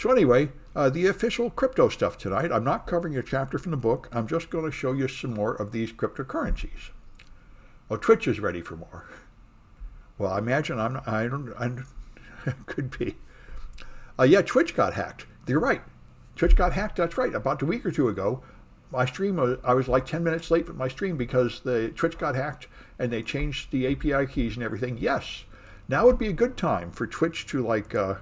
So anyway, the official crypto stuff tonight. I'm not covering a chapter from the book. I'm just going to show you some more of these cryptocurrencies. Oh, Twitch is ready for more. Well, I imagine I don't could be. Yeah, Twitch got hacked. You're right. Twitch got hacked. That's right. About a week or two ago, my stream I was like 10 minutes late with my stream because the Twitch got hacked and they changed the API keys and everything. Yes, now would be a good time for Twitch to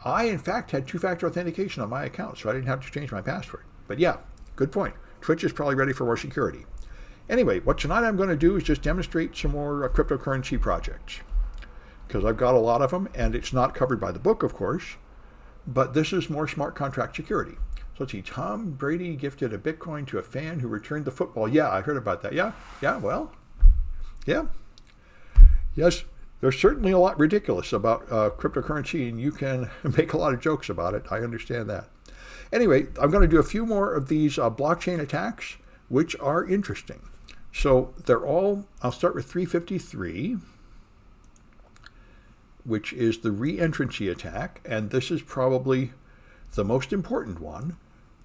I, in fact, had two-factor authentication on my account, so I didn't have to change my password. But yeah, good point. Twitch is probably ready for more security. Anyway, what tonight I'm going to do is just demonstrate some more cryptocurrency projects, because I've got a lot of them, and it's not covered by the book, of course, but this is more smart contract security. So let's see, Tom Brady gifted a Bitcoin to a fan who returned the football. Yeah, I heard about that. Yeah, well, yeah. Yes. There's certainly a lot ridiculous about cryptocurrency, and you can make a lot of jokes about it. I understand that. Anyway, I'm going to do a few more of these blockchain attacks, which are interesting. So I'll start with 353, which is the Reentrancy Attack, and this is probably the most important one.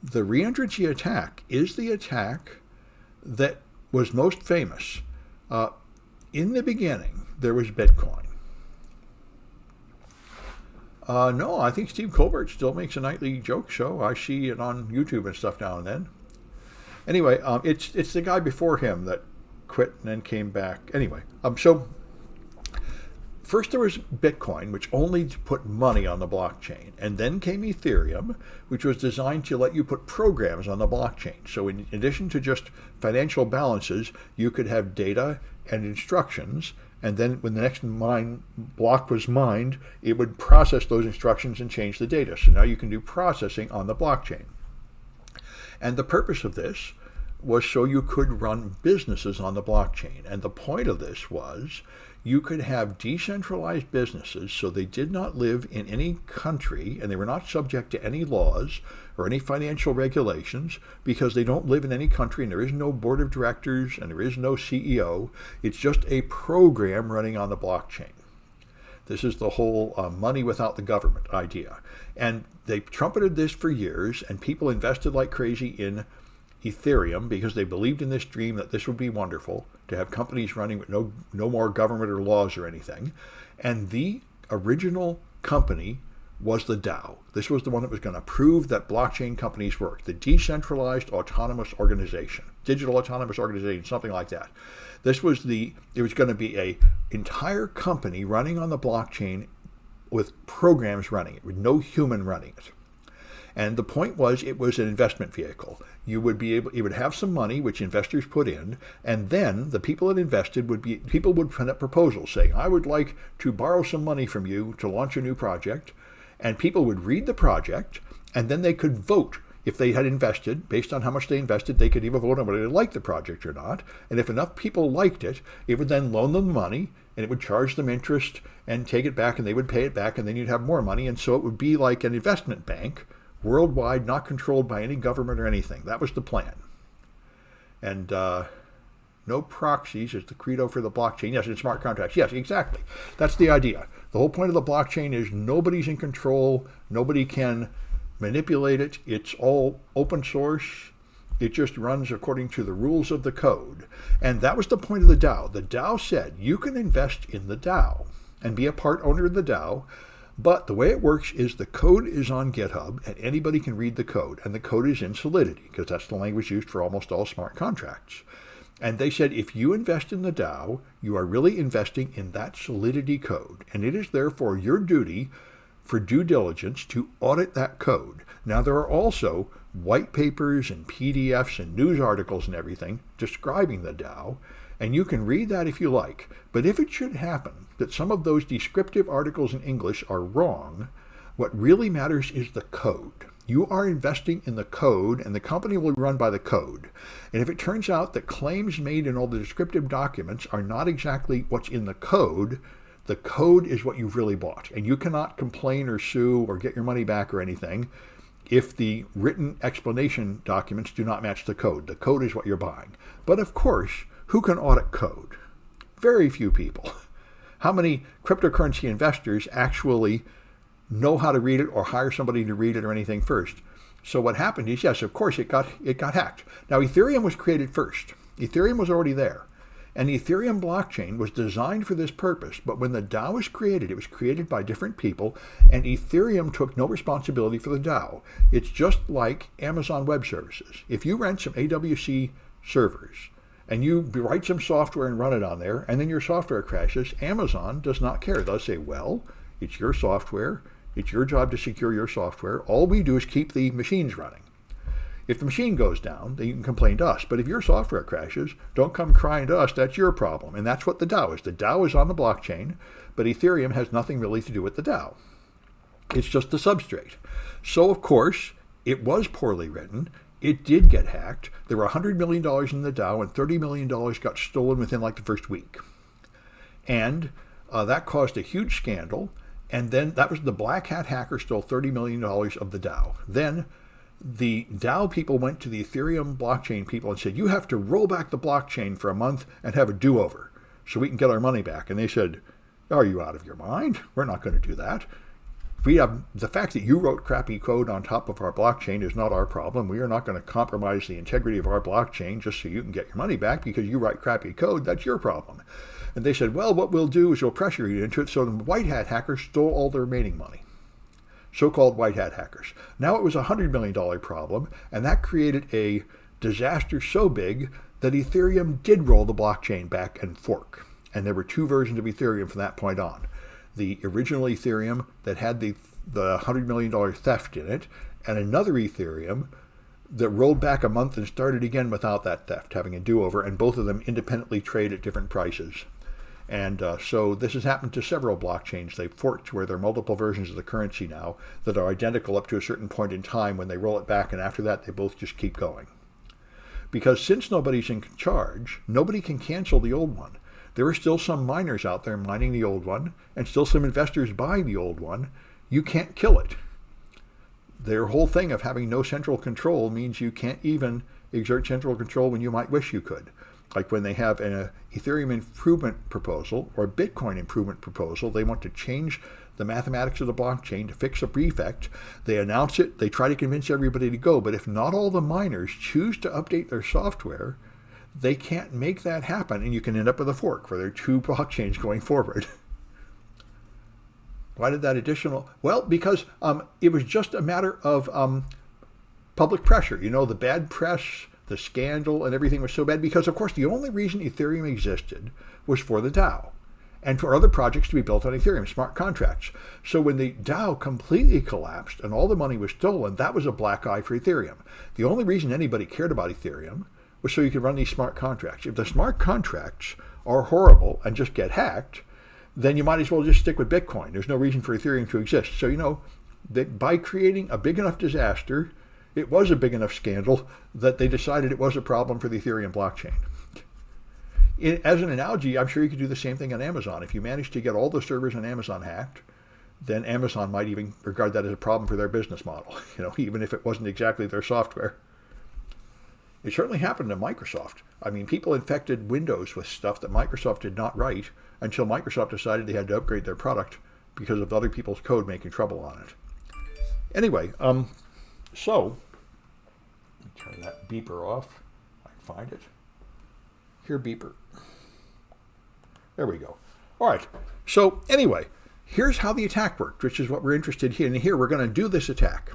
The Reentrancy Attack is the attack that was most famous. In the beginning, there was Bitcoin. No, I think Steve Colbert still makes a nightly joke show. I see it on YouTube and stuff now and then. Anyway, it's the guy before him that quit and then came back. Anyway, so first there was Bitcoin, which only put money on the blockchain. And then came Ethereum, which was designed to let you put programs on the blockchain. So in addition to just financial balances, you could have data and instructions. And then when the next block was mined, it would process those instructions and change the data. So now you can do processing on the blockchain. And the purpose of this was so you could run businesses on the blockchain. And the point of this was you could have decentralized businesses so they did not live in any country and they were not subject to any laws or any financial regulations because they don't live in any country and there is no board of directors and there is no CEO. It's just a program running on the blockchain. This is the whole money without the government idea. And they trumpeted this for years, and people invested like crazy in Ethereum because they believed in this dream that this would be wonderful to have companies running with no more government or laws or anything. And the original company was the DAO. This was the one that was going to prove that blockchain companies work. The Decentralized Autonomous Organization, Digital Autonomous Organization, something like that. It was going to be an entire company running on the blockchain with programs running it, with no human running it. And the point was it was an investment vehicle. You would have some money, which investors put in, and then the people that invested people would put up proposals saying, I would like to borrow some money from you to launch a new project. And people would read the project, and then they could vote. If they had invested, based on how much they invested, they could either vote on whether they liked the project or not. And if enough people liked it, it would then loan them money, and it would charge them interest and take it back, and they would pay it back, and then you'd have more money. And so it would be like an investment bank, worldwide, not controlled by any government or anything. That was the plan. And no proxies is the credo for the blockchain. Yes, and smart contracts. Yes, exactly. That's the idea. The whole point of the blockchain is nobody's in control. Nobody can manipulate it. It's all open source. It just runs according to the rules of the code. And that was the point of the DAO. The DAO said you can invest in the DAO and be a part owner of the DAO. But the way it works is the code is on GitHub and anybody can read the code. And the code is in Solidity because that's the language used for almost all smart contracts. And they said if you invest in the DAO, you are really investing in that Solidity code. And it is therefore your duty for due diligence to audit that code. Now, there are also white papers and PDFs and news articles and everything describing the DAO, and you can read that if you like. But if it should happen that some of those descriptive articles in English are wrong, what really matters is the code. You are investing in the code, and the company will run by the code. And if it turns out that claims made in all the descriptive documents are not exactly what's in the code is what you've really bought. And you cannot complain or sue or get your money back or anything if the written explanation documents do not match the code. The code is what you're buying. But of course, who can audit code? Very few people. How many cryptocurrency investors actually know how to read it or hire somebody to read it or anything first. So what happened is, yes, of course, it got hacked. Now, Ethereum was created first. Ethereum was already there. And the Ethereum blockchain was designed for this purpose. But when the DAO was created, it was created by different people, and Ethereum took no responsibility for the DAO. It's just like Amazon Web Services. If you rent some AWC servers, and you write some software and run it on there, and then your software crashes, Amazon does not care. They'll say, well, it's your software. It's your job to secure your software. All we do is keep the machines running. If the machine goes down, then you can complain to us. But if your software crashes, don't come crying to us. That's your problem. And that's what the DAO is. The DAO is on the blockchain, but Ethereum has nothing really to do with the DAO. It's just the substrate. So, of course, it was poorly written. It did get hacked. There were $100 million in the DAO, and $30 million got stolen within like the first week. And that caused a huge scandal. And then that was the black hat hacker stole $30 million of the DAO. Then the DAO people went to the Ethereum blockchain people and said, you have to roll back the blockchain for a month and have a do-over so we can get our money back. And they said, are you out of your mind? We're not going to do that. The fact that you wrote crappy code on top of our blockchain is not our problem. We are not going to compromise the integrity of our blockchain just so you can get your money back because you write crappy code. That's your problem. And they said, well, what we'll do is we'll pressure you into it. So the white hat hackers stole all the remaining money. So-called white hat hackers. Now it was a $100 million problem, and that created a disaster so big that Ethereum did roll the blockchain back and fork. And there were two versions of Ethereum from that point on. The original Ethereum that had the $100 million theft in it, and another Ethereum that rolled back a month and started again without that theft, having a do-over, and both of them independently trade at different prices. And so this has happened to several blockchains. They've forked where there are multiple versions of the currency now that are identical up to a certain point in time when they roll it back, and after that they both just keep going. Because since nobody's in charge, nobody can cancel the old one. There are still some miners out there mining the old one, and still some investors buying the old one. You can't kill it. Their whole thing of having no central control means you can't even exert central control when you might wish you could. Like when they have an Ethereum improvement proposal or a Bitcoin improvement proposal, they want to change the mathematics of the blockchain to fix a defect. They announce it, they try to convince everybody to go, but if not all the miners choose to update their software, they can't make that happen, and you can end up with a fork where there are two blockchains going forward. Why did that additional? Well, because it was just a matter of public pressure. You know, the bad press, the scandal, and everything was so bad because, of course, the only reason Ethereum existed was for the DAO and for other projects to be built on Ethereum, smart contracts. So when the DAO completely collapsed and all the money was stolen, that was a black eye for Ethereum. The only reason anybody cared about Ethereum was so you could run these smart contracts. If the smart contracts are horrible and just get hacked, then you might as well just stick with Bitcoin. There's no reason for Ethereum to exist. So, you know, that by creating a big enough disaster, it was a big enough scandal that they decided it was a problem for the Ethereum blockchain. As an analogy, I'm sure you could do the same thing on Amazon. If you manage to get all the servers on Amazon hacked, then Amazon might even regard that as a problem for their business model, you know, even if it wasn't exactly their software. It certainly happened to Microsoft. I mean, people infected Windows with stuff that Microsoft did not write until Microsoft decided they had to upgrade their product because of other people's code making trouble on it. Anyway, so, let me turn that beeper off. I can find it. Here, beeper. There we go. All right. So, anyway, here's how the attack worked, which is what we're interested in. Here, we're going to do this attack.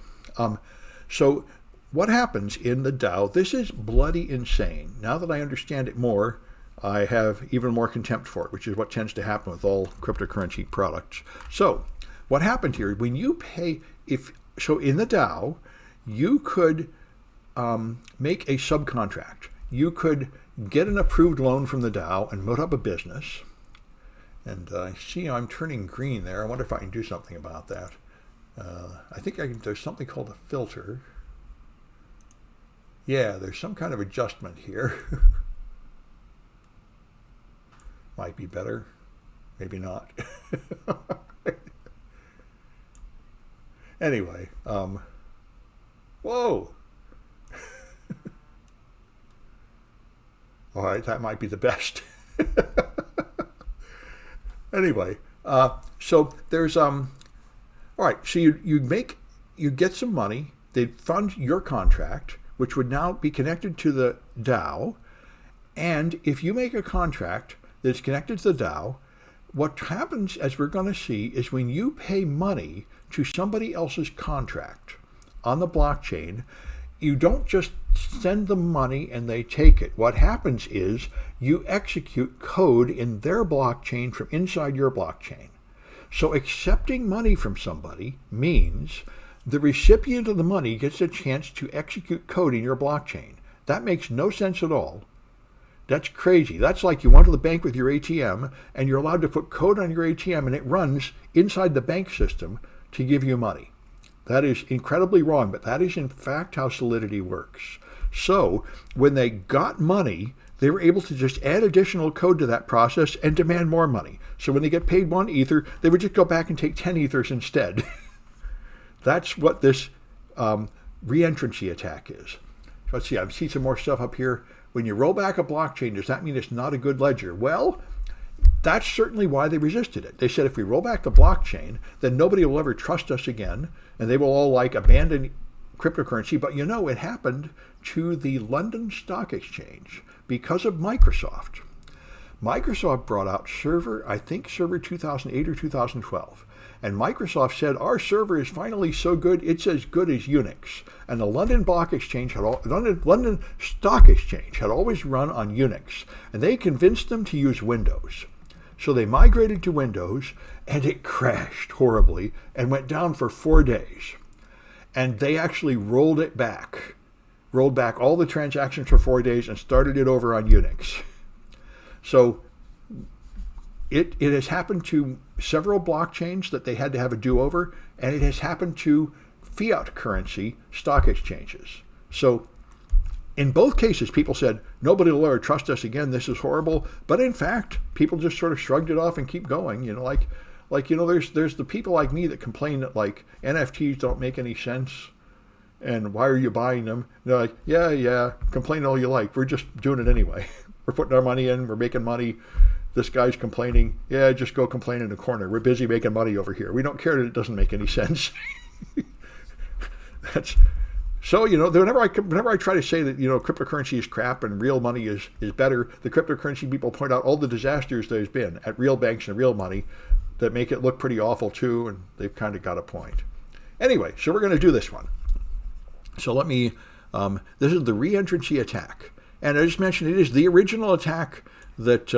So, what happens in the DAO, this is bloody insane. Now that I understand it more, I have even more contempt for it, which is what tends to happen with all cryptocurrency products. So, what happened here, when you pay, so in the DAO, you could make a subcontract. You could get an approved loan from the DAO and put up a business. And I see I'm turning green there. I wonder if I can do something about that. I think there's something called a filter. Yeah, there's some kind of adjustment here. Might be better. Maybe not. Anyway, whoa. All right, that might be the best. Anyway, so there's All right, so you get some money. They fund your contract, which would now be connected to the DAO. And if you make a contract that's connected to the DAO, what happens, as we're going to see, is when you pay money to somebody else's contract on the blockchain, you don't just send them money and they take it. What happens is you execute code in their blockchain from inside your blockchain. So accepting money from somebody means the recipient of the money gets a chance to execute code in your blockchain. That makes no sense at all. That's crazy. That's like you went to the bank with your ATM and you're allowed to put code on your ATM and it runs inside the bank system to give you money. That is incredibly wrong, but that is in fact how Solidity works. So when they got money, they were able to just add additional code to that process and demand more money. So when they get paid 1 Ether, they would just go back and take 10 Ethers instead. That's what this reentrancy attack is. So let's see, I see some more stuff up here. When you roll back a blockchain, does that mean it's not a good ledger? Well, that's certainly why they resisted it. They said if we roll back the blockchain, then nobody will ever trust us again, and they will all abandon cryptocurrency. But it happened to the London Stock Exchange because of Microsoft. Microsoft brought out server 2008 or 2012. And Microsoft said, our server is finally so good, it's as good as Unix. And the London Stock Exchange had always run on Unix. And they convinced them to use Windows. So they migrated to Windows, and it crashed horribly and went down for 4 days. And they actually rolled back all the transactions for 4 days and started it over on Unix. So it has happened to several blockchains that they had to have a do-over, and it has happened to fiat currency stock exchanges. So in both cases, people said, nobody will ever trust us again, this is horrible. But in fact, people just sort of shrugged it off and keep going. There's the people like me that complain that NFTs don't make any sense. And why are you buying them? And they're like, yeah, complain all you like. We're just doing it anyway. We're putting our money in, we're making money. This guy's complaining. Yeah, just go complain in the corner. We're busy making money over here. We don't care that it doesn't make any sense. So, whenever I try to say that, cryptocurrency is crap and real money is better, the cryptocurrency people point out all the disasters there's been at real banks and real money that make it look pretty awful too, and they've kind of got a point. Anyway, so we're going to do this one. So let me, this is the Reentrancy Attack. And I just mentioned it is the original attack that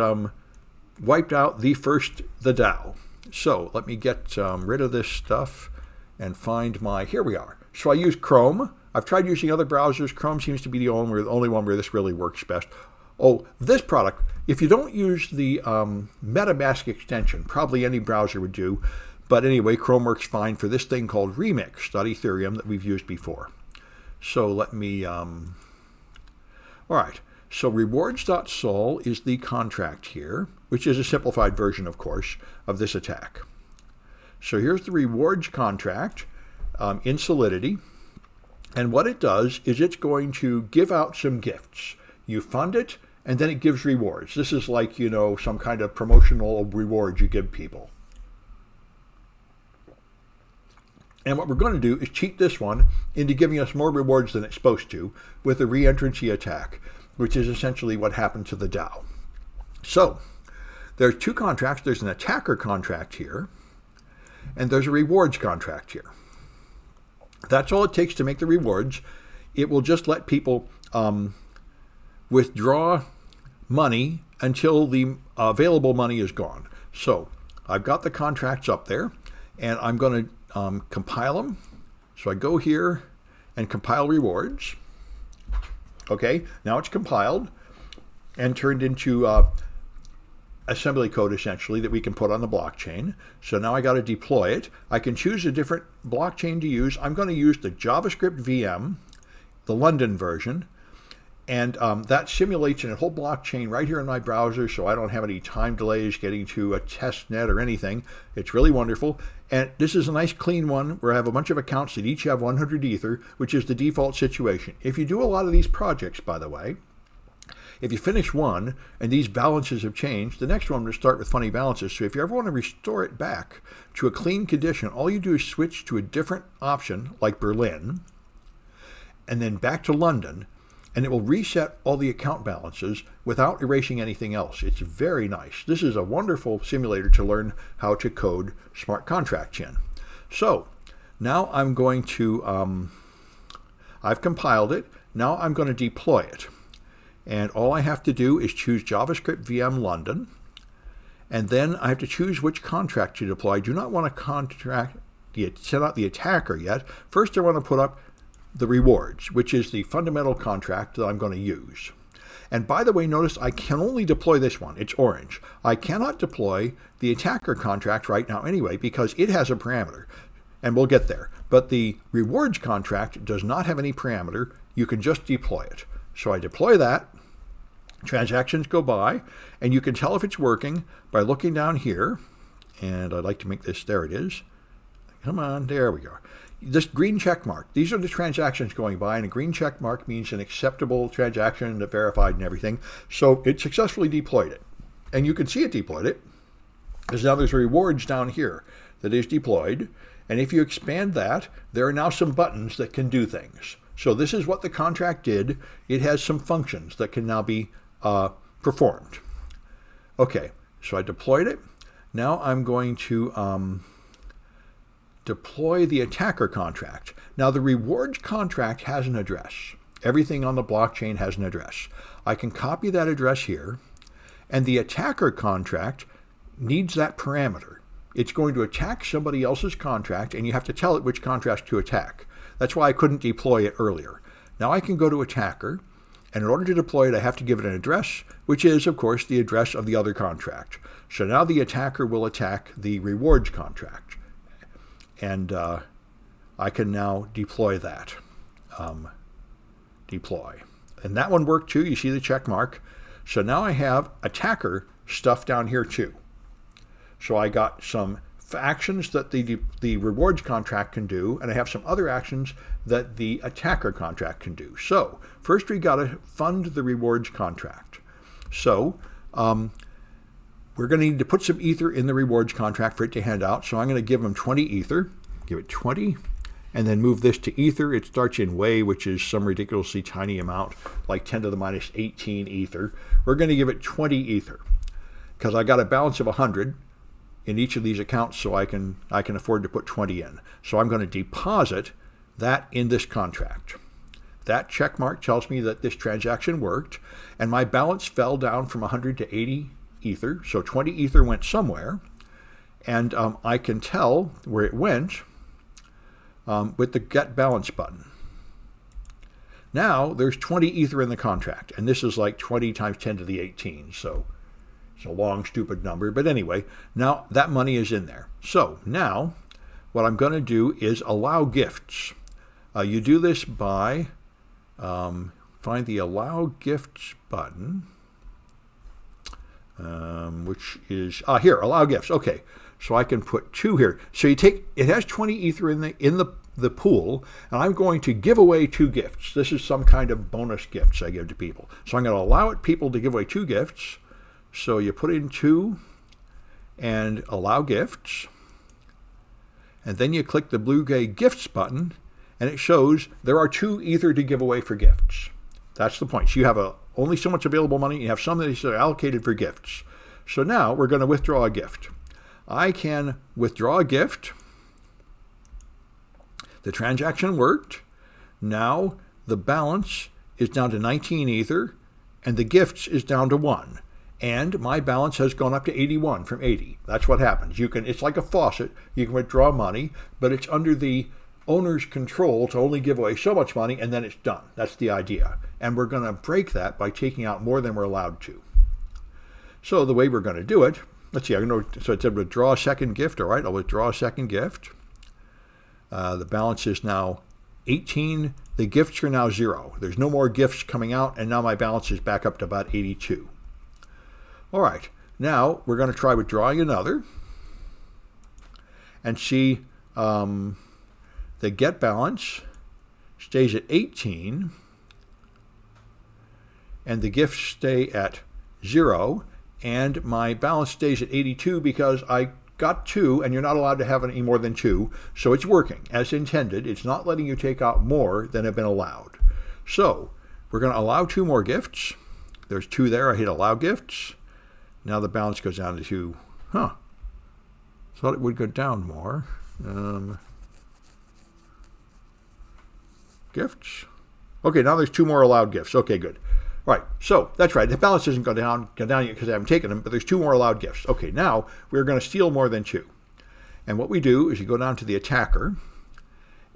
wiped out the DAO. So let me get rid of this stuff and find here we are. So I use Chrome. I've tried using other browsers. Chrome seems to be the only one where this really works best. Oh, this product, if you don't use the MetaMask extension, probably any browser would do. But anyway, Chrome works fine for this thing called Remix.Ethereum that we've used before. So let me, all right. So rewards.sol is the contract here, which is a simplified version, of course, of this attack. So here's the rewards contract in Solidity. And what it does is it's going to give out some gifts. You fund it, and then it gives rewards. This is like, some kind of promotional reward you give people. And what we're going to do is cheat this one into giving us more rewards than it's supposed to with the reentrancy attack, which is essentially what happened to the DAO. So there's two contracts. There's an attacker contract here, and there's a rewards contract here. That's all it takes to make the rewards. It will just let people withdraw money until the available money is gone. So I've got the contracts up there, and I'm going to compile them. So I go here and compile rewards. Okay, now it's compiled and turned into assembly code, essentially, that we can put on the blockchain. So now I got to deploy it. I can choose a different blockchain to use. I'm going to use the JavaScript VM, the London version, and that simulates a whole blockchain right here in my browser, so I don't have any time delays getting to a test net or anything. It's really wonderful. And this is a nice clean one where I have a bunch of accounts that each have 100 Ether, which is the default situation. If you do a lot of these projects, by the way, if you finish one and these balances have changed, the next one will start with funny balances. So if you ever want to restore it back to a clean condition, all you do is switch to a different option, like Berlin, and then back to London, and it will reset all the account balances without erasing anything else. It's very nice. This is a wonderful simulator to learn how to code smart contracts in. So now I'm going to, I've compiled it. Now I'm going to deploy it. And all I have to do is choose JavaScript VM London. And then I have to choose which contract to deploy. I do not want to set out the attacker yet. First, I want to put up the rewards, which is the fundamental contract that I'm going to use. And by the way, notice I can only deploy this one. It's orange. I cannot deploy the attacker contract right now anyway because it has a parameter. And we'll get there. But the rewards contract does not have any parameter. You can just deploy it. So I deploy that. Transactions go by. And you can tell if it's working by looking down here. And I'd like to make this, there it is. Come on, there we go. This green check mark, these are the transactions going by, and a green check mark means an acceptable transaction that verified and everything. So it successfully deployed it. And you can see it deployed it, because now there's rewards down here that is deployed. And if you expand that, there are now some buttons that can do things. So this is what the contract did. It has some functions that can now be performed. Okay, so I deployed it. Now I'm going to deploy the attacker contract. Now the rewards contract has an address. Everything on the blockchain has an address. I can copy that address here, and the attacker contract needs that parameter. It's going to attack somebody else's contract, and you have to tell it which contract to attack. That's why I couldn't deploy it earlier. Now I can go to attacker, and in order to deploy it, I have to give it an address, which is, of course, the address of the other contract. So now the attacker will attack the rewards contract. And I can now deploy that. Deploy. And that one worked too. You see the check mark. So now I have attacker stuff down here too. So I got some actions that the rewards contract can do, and I have some other actions that the attacker contract can do. So first we got to fund the rewards contract. So we're going to need to put some ether in the rewards contract for it to hand out. So I'm going to give them 20 ether, give it 20, and then move this to ether. It starts in way, which is some ridiculously tiny amount, like 10 to the minus 18 ether. We're going to give it 20 ether because I got a balance of 100 in each of these accounts, so I can afford to put 20 in. So I'm going to deposit that in this contract. That check mark tells me that this transaction worked, and my balance fell down from 100 to 80 ether, so 20 ether went somewhere, and I can tell where it went with the get balance button. Now there's 20 ether in the contract, and this is like 20 times 10 to the 18, so it's a long, stupid number. But anyway, now that money is in there. So now what I'm going to do is allow gifts. You do this by find the allow gifts button, which is here, allow gifts. Okay, so I can put 2 here. So you take, it has 20 ether in the pool, and I'm going to give away 2 gifts. This is some kind of bonus gifts I give to people. So I'm going to allow people to give away 2 gifts. So you put in 2 and allow gifts, and then you click the blue gray gifts button, and it shows there are 2 ether to give away for gifts. That's the point. So you have only so much available money. You have some that is allocated for gifts. So now we're going to withdraw a gift. I can withdraw a gift. The transaction worked. Now the balance is down to 19 ether, and the gifts is down to 1. And my balance has gone up to 81 from 80. That's what happens. It's like a faucet. You can withdraw money, but it's under the owner's control to only give away so much money, and then it's done. That's the idea. And we're going to break that by taking out more than we're allowed to. So the way we're going to do it, let's see, so it said withdraw a second gift. All right, I'll withdraw a second gift. The balance is now 18. The gifts are now 0. There's no more gifts coming out, and now my balance is back up to about 82. All right, now we're going to try withdrawing another and see the get balance stays at 18, and the gifts stay at 0, and my balance stays at 82 because I got 2, and you're not allowed to have any more than 2, so it's working as intended. It's not letting you take out more than have been allowed. So we're going to allow 2 more gifts. There's 2 there. I hit allow gifts. Now the balance goes down to 2. Thought it would go down more. Gifts. Okay, now there's 2 more allowed gifts. Okay, good. All right, so that's right. The balance doesn't go down yet because I haven't taken them, but there's 2 more allowed gifts. Okay, now we're going to steal more than 2. And what we do is you go down to the attacker,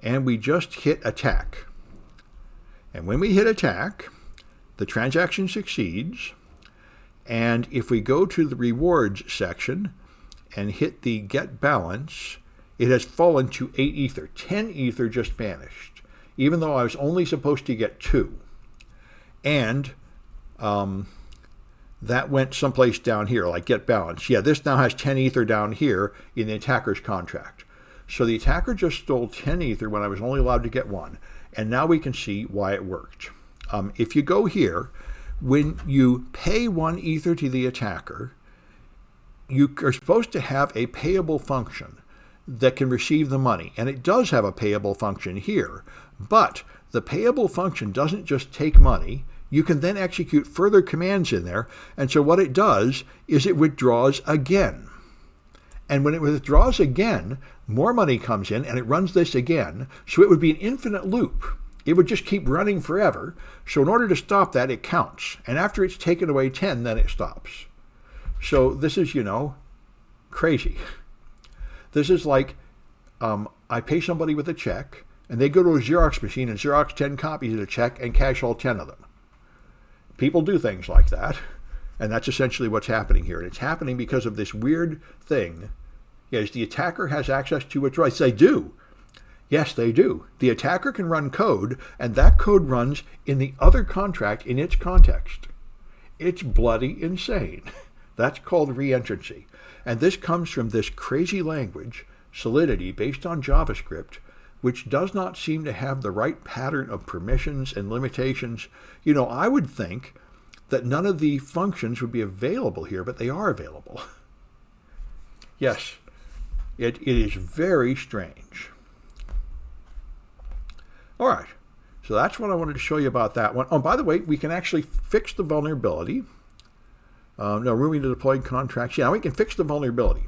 and we just hit attack. And when we hit attack, the transaction succeeds. And if we go to the rewards section and hit the get balance, it has fallen to 8 ether. 10 ether just vanished, even though I was only supposed to get 2. And that went someplace down here, like get balance. Yeah, this now has 10 ether down here in the attacker's contract. So the attacker just stole 10 ether when I was only allowed to get 1. And now we can see why it worked. If you go here, when you pay 1 ether to the attacker, you are supposed to have a payable function that can receive the money. And it does have a payable function here. But the payable function doesn't just take money. You can then execute further commands in there. And so what it does is it withdraws again. And when it withdraws again, more money comes in and it runs this again. So it would be an infinite loop. It would just keep running forever. So in order to stop that, it counts. And after it's taken away 10, then it stops. So this is, crazy. This is like I pay somebody with a check, and they go to a Xerox machine and Xerox 10 copies of the check and cash all 10 of them. People do things like that, and that's essentially what's happening here. And it's happening because of this weird thing. Yes, the attacker has access to withdrawals. They do. Yes, they do. The attacker can run code, and that code runs in the other contract in its context. It's bloody insane. That's called reentrancy. And this comes from this crazy language, Solidity, based on JavaScript, which does not seem to have the right pattern of permissions and limitations. I would think that none of the functions would be available here, but they are available. Yes, it is very strange. All right, so that's what I wanted to show you about that one. Oh, by the way, we can actually fix the vulnerability. No, rooming to deployed contracts. Yeah, we can fix the vulnerability.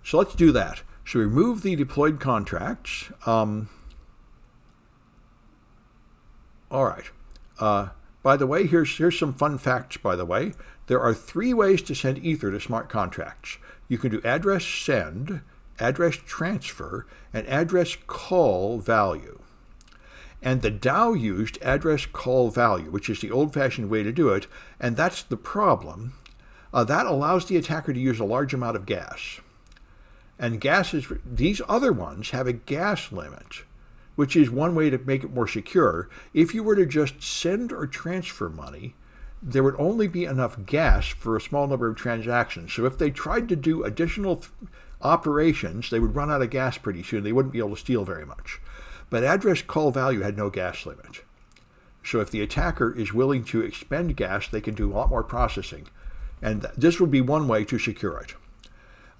So let's do that. So remove the deployed contracts. All right. By the way, here's some fun facts, by the way. There are 3 ways to send Ether to smart contracts. You can do address send, address transfer, and address call value. And the DAO used address call value, which is the old-fashioned way to do it, and that's the problem. That allows the attacker to use a large amount of gas. And these other ones have a gas limit, which is one way to make it more secure. If you were to just send or transfer money, there would only be enough gas for a small number of transactions. So if they tried to do additional operations, they would run out of gas pretty soon. They wouldn't be able to steal very much. But address call value had no gas limit. So if the attacker is willing to expend gas, they can do a lot more processing. And this would be one way to secure it.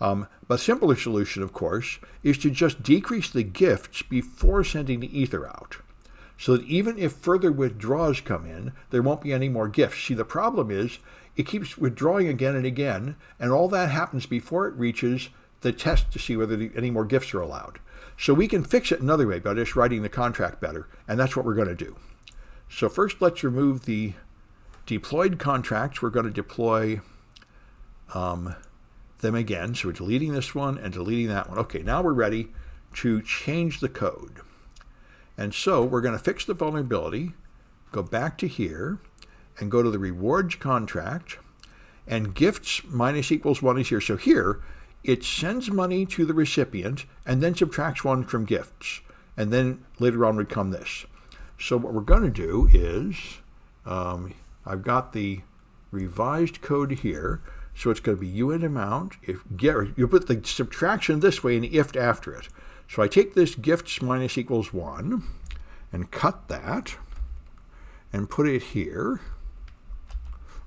A simpler solution, of course, is to just decrease the gifts before sending the Ether out. So that even if further withdrawals come in, there won't be any more gifts. See, the problem is it keeps withdrawing again and again, and all that happens before it reaches the test to see whether any more gifts are allowed. So we can fix it another way by just writing the contract better, and that's what we're going to do. So first, let's remove the deployed contracts. We're going to deploy them again. So we're deleting this one and deleting that one. Okay, now we're ready to change the code. And so we're going to fix the vulnerability, go back to here, and go to the rewards contract, and gifts minus equals 1 is here. So here, it sends money to the recipient and then subtracts 1 from gifts. And then later on would come this. So what we're going to do is, I've got the revised code here. So it's going to be UN amount. You put the subtraction this way and the if after it. So I take this gifts minus equals 1 and cut that and put it here.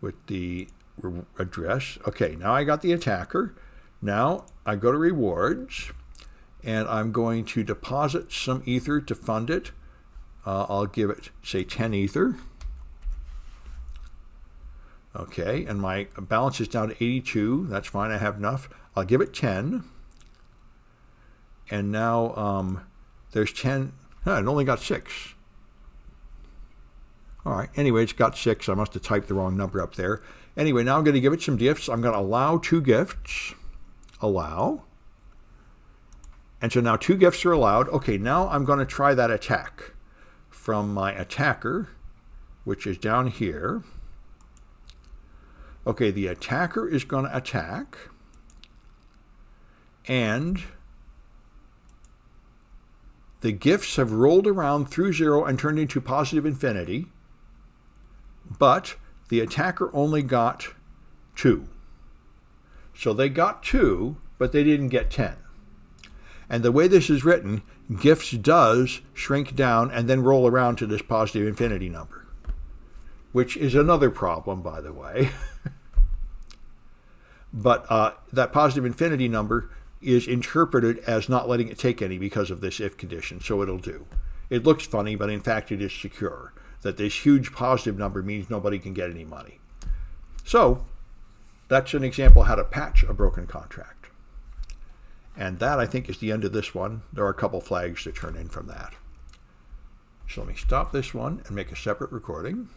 with the address. Okay, now I got the attacker. Now I go to rewards, and I'm going to deposit some ether to fund it. I'll give it, say, 10 ether. Okay, and my balance is down to 82. That's fine, I have enough. I'll give it 10. And now there's 10. No, it only got 6. All right, anyway, it's got 6. I must have typed the wrong number up there. Anyway, now I'm going to give it some gifts. I'm going to allow 2 gifts. Allow. And so now 2 gifts are allowed. Okay, now I'm going to try that attack from my attacker, which is down here. Okay, the attacker is going to attack, and the gifts have rolled around through 0 and turned into positive infinity, but the attacker only got 2. So they got 2, but they didn't get 10. And the way this is written, gifts does shrink down and then roll around to this positive infinity number, which is another problem, by the way. But that positive infinity number is interpreted as not letting it take any because of this if condition, so it'll do. It looks funny, but in fact it is secure, that this huge positive number means nobody can get any money. So that's an example of how to patch a broken contract. And that, I think, is the end of this one. There are a couple flags to turn in from that. So let me stop this one and make a separate recording.